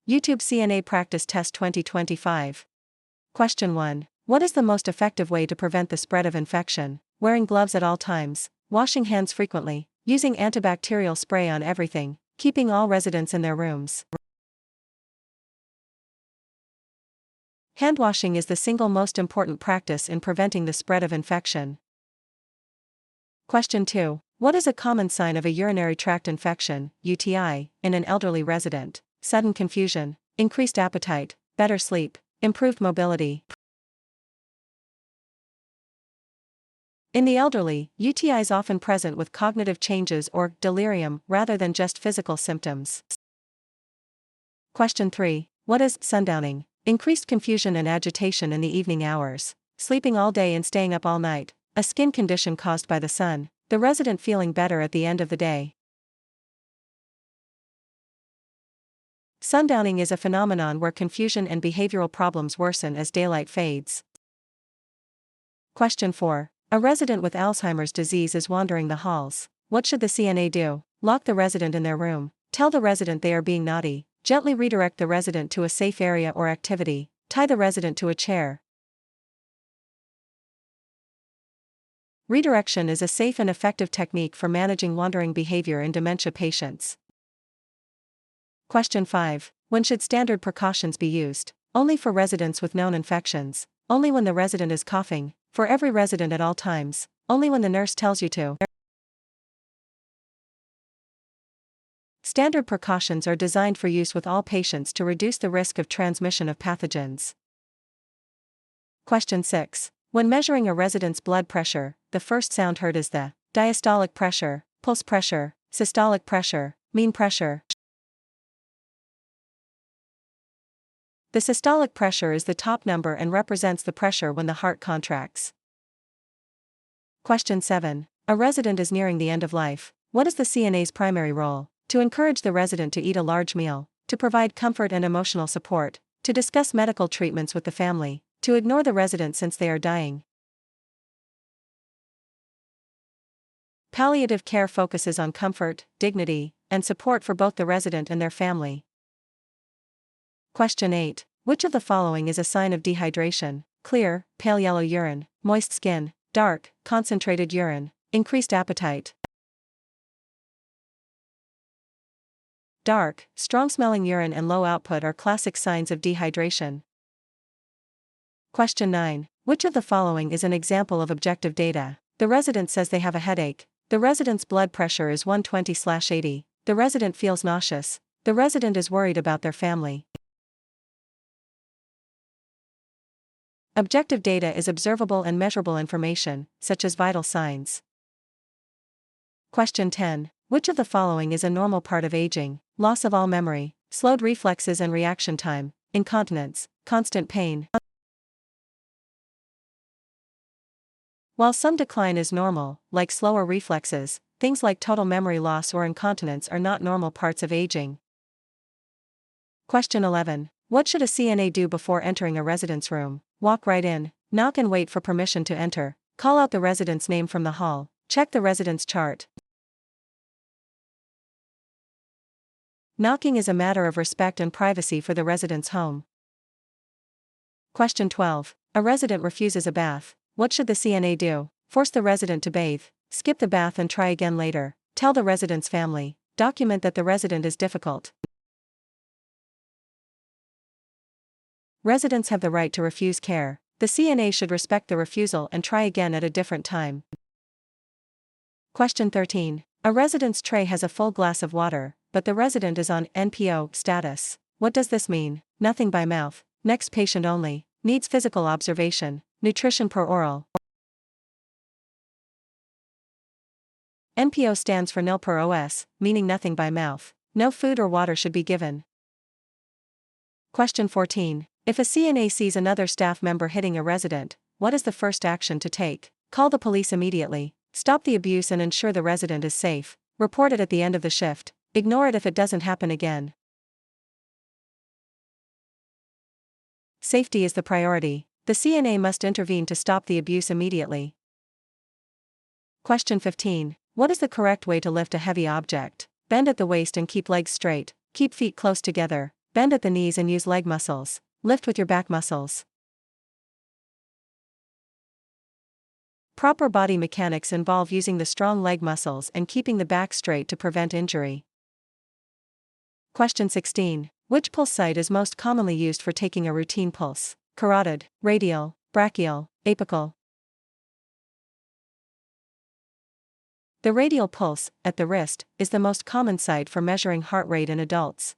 YouTube CNA Practice Test 2025. Question 1. What is the most effective way to prevent the spread of infection? Wearing gloves at all times, washing hands frequently, using antibacterial spray on everything, keeping all residents in their rooms. Hand washing is the single most important practice in preventing the spread of infection. Question 2. What is a common sign of a urinary tract infection, UTI, in an elderly resident? Sudden confusion, increased appetite, better sleep, improved mobility. In the elderly, UTI is often present with cognitive changes or delirium rather than just physical symptoms. Question 3. What is sundowning? Increased confusion and agitation in the evening hours, sleeping all day and staying up all night, a skin condition caused by the sun, the resident feeling better at the end of the day. Sundowning is a phenomenon where confusion and behavioral problems worsen as daylight fades. Question 4. A resident with Alzheimer's disease is wandering the halls. What should the CNA do? Lock the resident in their room, tell the resident they are being naughty, gently redirect the resident to a safe area or activity, tie the resident to a chair. Redirection is a safe and effective technique for managing wandering behavior in dementia patients. Question 5. When should standard precautions be used? Only for residents with known infections, only when the resident is coughing, for every resident at all times, only when the nurse tells you to. Standard precautions are designed for use with all patients to reduce the risk of transmission of pathogens. Question 6. When measuring a resident's blood pressure, the first sound heard is the diastolic pressure, pulse pressure, systolic pressure, mean pressure. The systolic pressure is the top number and represents the pressure when the heart contracts. Question 7. A resident is nearing the end of life. What is the CNA's primary role? To encourage the resident to eat a large meal, to provide comfort and emotional support, to discuss medical treatments with the family, to ignore the resident since they are dying. Palliative care focuses on comfort, dignity, and support for both the resident and their family. Question 8. Which of the following is a sign of dehydration? Clear, pale yellow urine, moist skin, dark, concentrated urine, increased appetite. Dark, strong-smelling urine and low output are classic signs of dehydration. Question 9. Which of the following is an example of objective data? The resident says they have a headache. The resident's blood pressure is 120/80. The resident feels nauseous. The resident is worried about their family. Objective data is observable and measurable information, such as vital signs. Question 10. Which of the following is a normal part of aging? Loss of all memory, slowed reflexes and reaction time, incontinence, constant pain. While some decline is normal, like slower reflexes, things like total memory loss or incontinence are not normal parts of aging. Question 11. What should a CNA do before entering a resident's room? Walk right in, knock and wait for permission to enter, call out the resident's name from the hall, check the resident's chart. Knocking is a matter of respect and privacy for the resident's home. Question 12. A resident refuses a bath. What should the CNA do? Force the resident to bathe, skip the bath and try again later, tell the resident's family, document that the resident is difficult. Residents have the right to refuse care. The CNA should respect the refusal and try again at a different time. Question 13. A resident's tray has a full glass of water, but the resident is on NPO status. What does this mean? Nothing by mouth, next patient only, needs physical observation, nutrition per oral. NPO stands for nil per os, meaning nothing by mouth. No food or water should be given. Question 14. If a CNA sees another staff member hitting a resident, what is the first action to take? Call the police immediately, stop the abuse and ensure the resident is safe, report it at the end of the shift, ignore it if it doesn't happen again. Safety is the priority. The CNA must intervene to stop the abuse immediately. Question 15. What is the correct way to lift a heavy object? Bend at the waist and keep legs straight, keep feet close together, Bend at the knees and use leg muscles. Lift with your back muscles. Proper body mechanics involve using the strong leg muscles and keeping the back straight to prevent injury. Question 16. Which pulse site is most commonly used for taking a routine pulse? Carotid, radial, brachial, apical. The radial pulse, at the wrist, is the most common site for measuring heart rate in adults.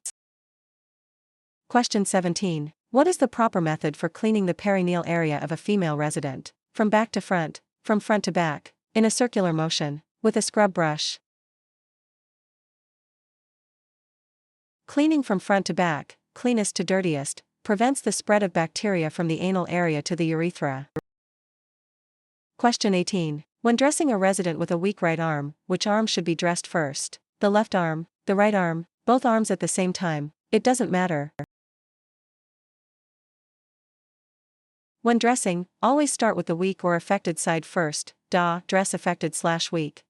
Question 17. What is the proper method for cleaning the perineal area of a female resident? From back to front, from front to back, in a circular motion, with a scrub brush. Cleaning from front to back, cleanest to dirtiest, prevents the spread of bacteria from the anal area to the urethra. Question 18. When dressing a resident with a weak right arm, which arm should be dressed first? The left arm, the right arm, both arms at the same time, it doesn't matter. When dressing, always start with the weak or affected side first. Dress affected/weak.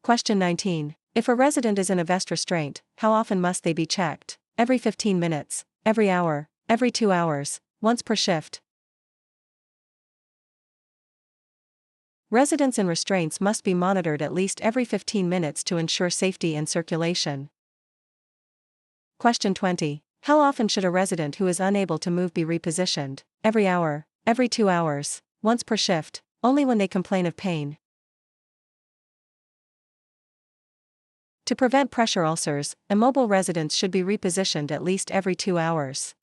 Question 19. If a resident is in a vest restraint, how often must they be checked? Every 15 minutes, every hour, every 2 hours, once per shift. Residents in restraints must be monitored at least every 15 minutes to ensure safety and circulation. Question 20. How often should a resident who is unable to move be repositioned? Every hour, every 2 hours, once per shift, only when they complain of pain. To prevent pressure ulcers, immobile residents should be repositioned at least every 2 hours.